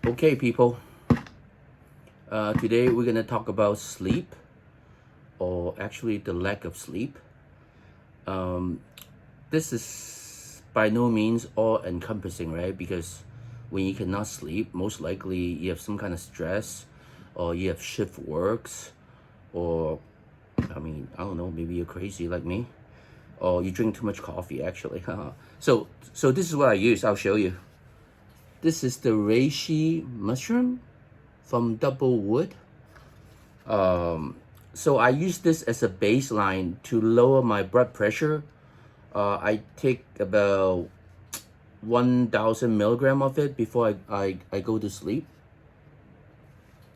Okay, people. Today we're gonna talk about sleep, or actually the lack of sleep. Um, this is by no means all encompassing, right? Because when you cannot sleep, most likely you have some kind of stress, or you have shift works, or I don't know, maybe you're crazy like me, or you drink too much coffee. Actually, so this is what I use. I'll show you. This is the reishi mushroom from Double Wood. So I use this as a baseline to lower my blood pressure. I take about 1,000 milligram of it before I go to sleep.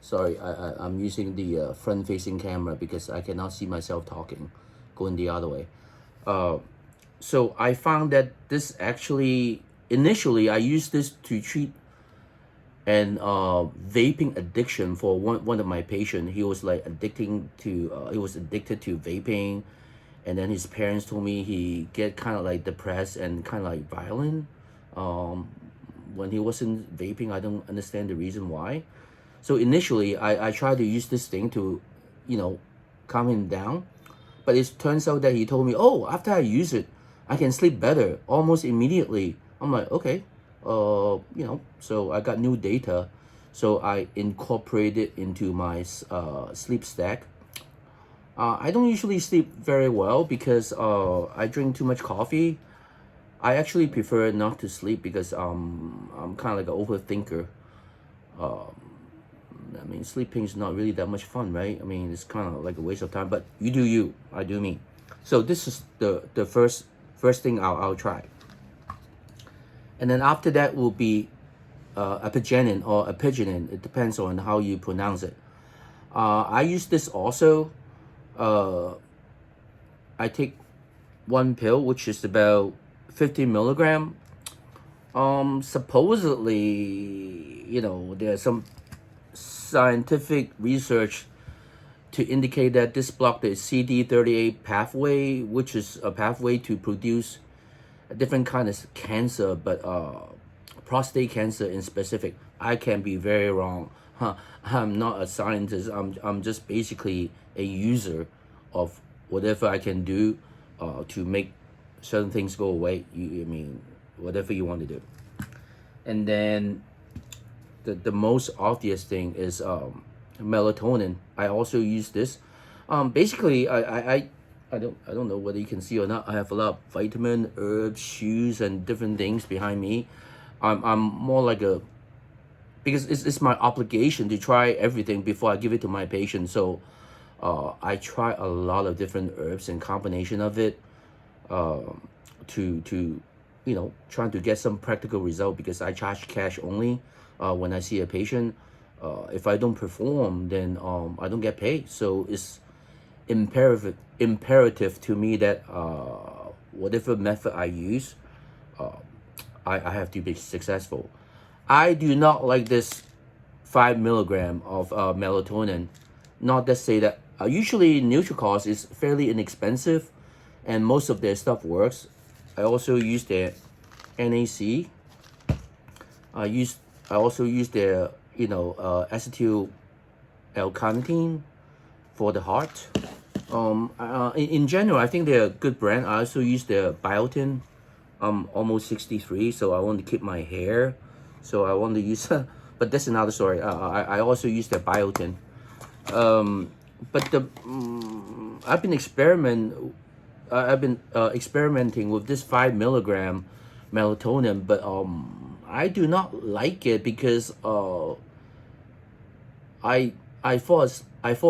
Sorry, I'm using the front-facing camera because I cannot see myself talking, going the other way. So I found that this actually, initially, I used this to treat and vaping addiction for one of my patients. He was like he was addicted to vaping, and then his parents told me he get kind of like depressed and kind of like violent um when he wasn't vaping. I don't understand the reason why. So initially I tried to use this thing to, you know, calm him down, but it turns out that he told me, oh, after I use it, I can sleep better almost immediately. I'm like, okay, so I got new data. So I incorporated into my sleep stack. I don't usually sleep very well because I drink too much coffee. I actually prefer not to sleep because I'm kind of like an overthinker. I mean, sleeping is not really that much fun, right? I mean, it's kind of like a waste of time. But you do you, I do me. So this is the first thing I'll try, and then after that will be epigenin or epigenin. It depends on how you pronounce it. I use this also. Uh, I take one pill, which is about 50 milligram. Supposedly, there's some scientific research to indicate that this block the CD38 pathway, which is a pathway to produce a different kind of cancer, but prostate cancer in specific. I can be very wrong. I'm not a scientist. I'm just basically a user of whatever I can do to make certain things go away. I mean, whatever you want to do. And then the most obvious thing is melatonin. I also use this. Basically, I don't know whether you can see or not. I have a lot of vitamin, herbs, shoes, and different things behind me. I'm more like a, because it's my obligation to try everything before I give it to my patient. So I try a lot of different herbs and combination of it to trying to get some practical result, because I charge cash only when I see a patient. If I don't perform, then I don't get paid. So it's imperative to me that whatever method I use, I have to be successful. I do not like this 5 milligram of melatonin. Not to say that usually NutriCost is fairly inexpensive, and most of their stuff works. I also use their NAC. I also use their acetyl L-carnitine for the heart. In general, I think they're a good brand. I also use their biotin. I'm almost 63, so I want to keep my hair. So I want to use, but that's another story. I also use their biotin. But I've been experimenting with this 5 milligram melatonin, but I do not like it because I fall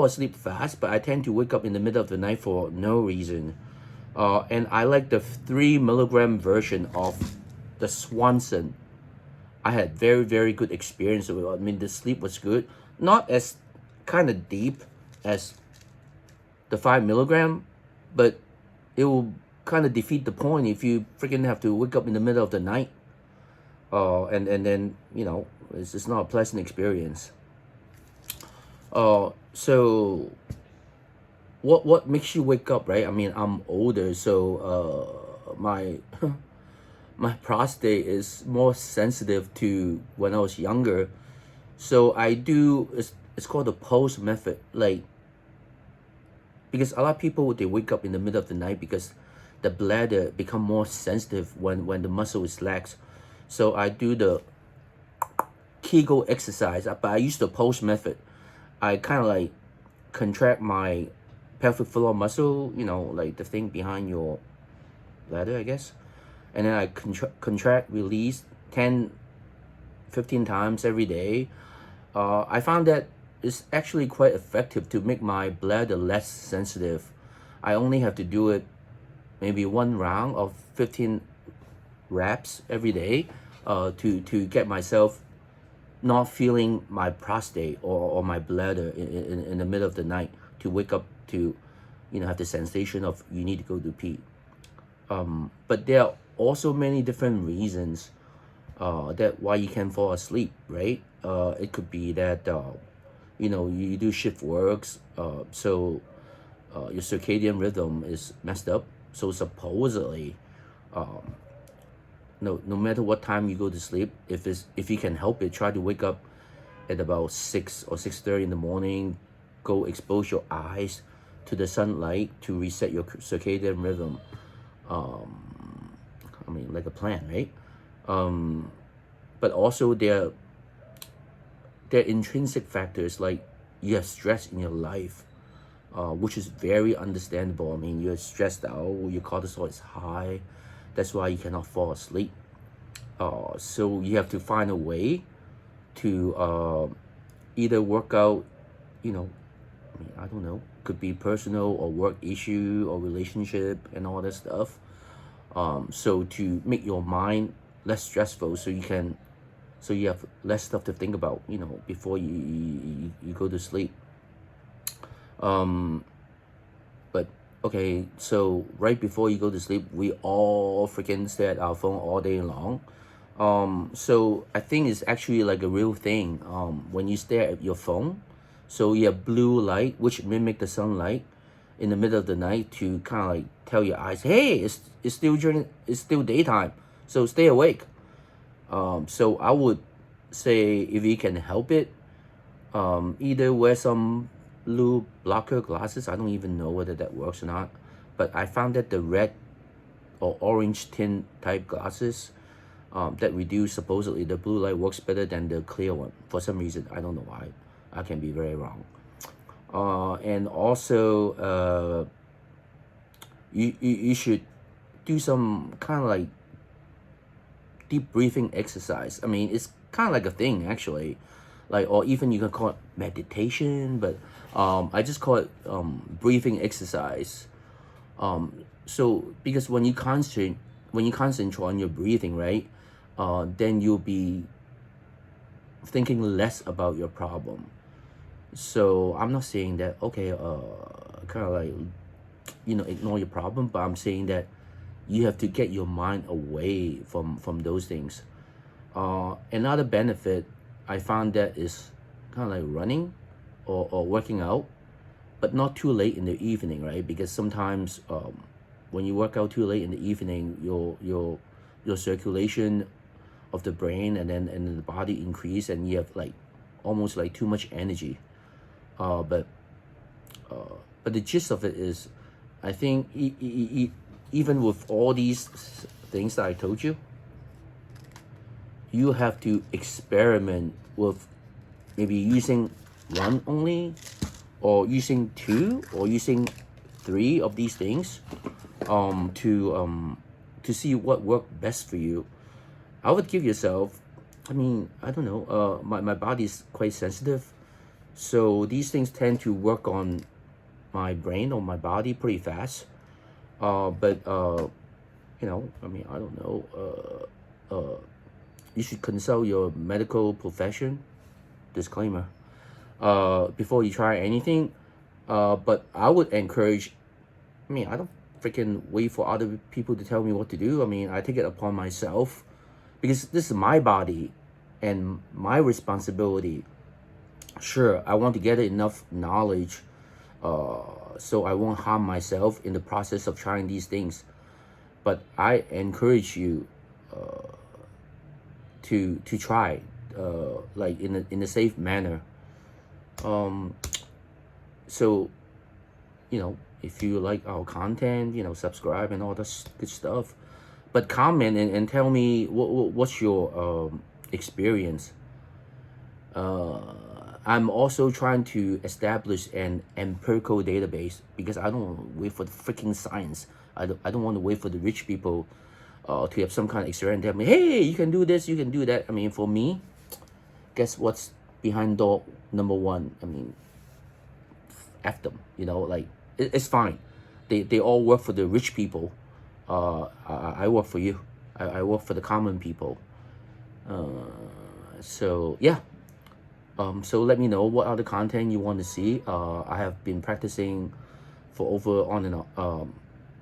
asleep fast, but I tend to wake up in the middle of the night for no reason. And I like the 3 milligram version of the Swanson. I had very, very good experience with it. I mean, the sleep was good. Not as kind of deep as the 5 milligram, but it will kind of defeat the point if you freaking have to wake up in the middle of the night. And then, it's not a pleasant experience. So what makes you wake up, right? I mean, I'm older, so my my prostate is more sensitive to when I was younger. So I do, it's called the pulse method. Like, because a lot of people, they wake up in the middle of the night because the bladder become more sensitive when the muscle is lax. So I do the Kegel exercise, but I use the pulse method. I kind of like contract my pelvic floor muscle, like the thing behind your bladder, I guess. And then I contract, release 10, 15 times every day. I found that it's actually quite effective to make my bladder less sensitive. I only have to do it maybe one round of 15 reps every day to get myself not feeling my prostate or my bladder in the middle of the night, to wake up to have the sensation of you need to go to pee. But there are also many different reasons that why you can fall asleep, right? It could be that you do shift works, so your circadian rhythm is messed up. So supposedly, no matter what time you go to sleep, if you can help it, try to wake up at about 6 or 6:30 in the morning. Go expose your eyes to the sunlight to reset your circadian rhythm. Like a plan, right? But also there are intrinsic factors, like you have stress in your life, which is very understandable. I mean, you're stressed out, your cortisol is high, that's why you cannot fall asleep. So you have to find a way to either work out, I don't know, could be personal or work issue or relationship and all that stuff. So to make your mind less stressful, so you have less stuff to think about, before you go to sleep. But okay, so right before you go to sleep, we all freaking stare at our phone all day long. So I think it's actually like a real thing. When you stare at your phone, so you have blue light, which mimic the sunlight in the middle of the night, to kind of like tell your eyes, hey, it's still daytime, so stay awake. So I would say, if you can help it, either wear some blue blocker glasses. I don't even know whether that works or not, but I found that the red or orange tint type glasses that reduce supposedly the blue light works better than the clear one for some reason. I don't know why. I can be very wrong. And also you should do some kind of like deep breathing exercise. I mean, it's kind of like a thing actually, like, or even you can call it meditation, but I just call it breathing exercise. So because when you concentrate on your breathing, right, then you'll be thinking less about your problem. So I'm not saying that, okay, kind of like, ignore your problem, but I'm saying that you have to get your mind away from those things. Another benefit I found that is kind of like running or working out, but not too late in the evening, right? Because sometimes when you work out too late in the evening, your circulation of the brain and then the body increase, and you have like almost like too much energy. But the gist of it is, I think even with all these things that I told you, you have to experiment with maybe using one only, or using two, or using three of these things to see what works best for you. I would give yourself, I don't know, my body is quite sensitive, so these things tend to work on my brain or my body pretty fast. But I don't know, you should consult your medical profession, disclaimer, before you try anything. But I would encourage, I don't freaking wait for other people to tell me what to do. I take it upon myself, because this is my body and my responsibility. Sure, I want to get enough knowledge so I won't harm myself in the process of trying these things. But I encourage you to try like in a safe manner. So if you like our content, subscribe and all this good stuff. But comment and tell me what's your experience. I'm also trying to establish an empirical database because I don't wait for the freaking science. I don't want to wait for the rich people to have some kind of experience and tell me, hey, you can do this, you can do that. I mean, for me, guess what's behind door number one? I mean, F them, like it's fine. They all work for the rich people. I work for you. I work for the common people. So yeah. So let me know what other content you want to see. I have been practicing for over on and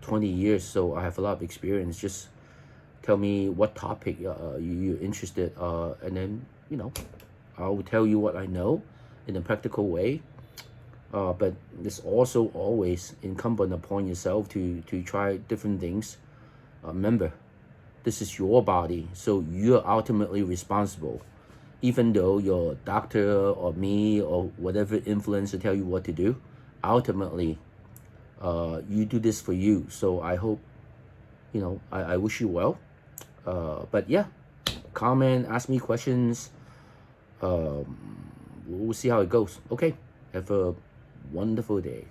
20 years, so I have a lot of experience. Just tell me what topic you're interested, and then I will tell you what I know in a practical way. But it's also always incumbent upon yourself to try different things. Remember, this is your body, so you're ultimately responsible. Even though your doctor or me or whatever influencer tell you what to do, ultimately, you do this for you. So I hope, I wish you well. But yeah, comment, ask me questions. We'll see how it goes. Okay, have a wonderful day.